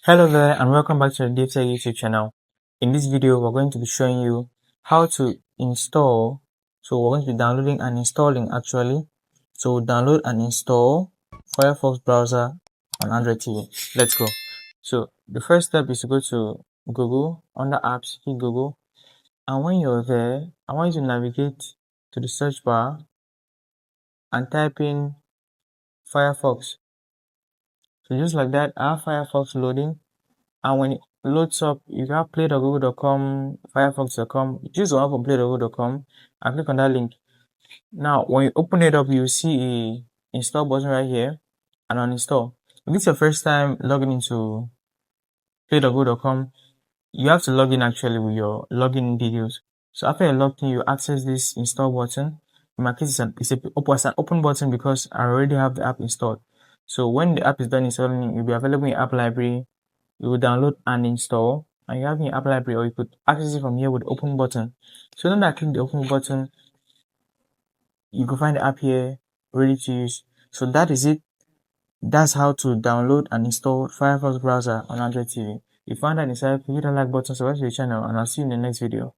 Hello there and welcome back to the DaveTech YouTube channel. In this video, we're going to be showing you how to install. So we're going to be downloading and installing actually. So download and install FireFox browser on Android TV. Let's go. So the first step is to go to Google, under apps, hit Google. And when you're there, I want you to navigate to the search bar and type in FireFox. So just like that, I have FireFox loading. And when it loads up, you have play.google.com, firefox.com. Choose the one from play.google.com and click on that link. Now, when you open it up, you see a install button right here and uninstall. If it's your first time logging into play.google.com, you have to log in actually with your login details. So after you're logged in, you access this install button. In my case, it's an open button because I already have the app installed. So when the app is done installing, it will be available in app library. You will download and install, and you have your app library, or you could access it from here with the open button. So when I click the open button, you can find the app here ready to use. So that is it. That's how to download and install Firefox browser on Android TV. If you found that insightful, hit the like button, subscribe to the channel, and I'll see you in the next video.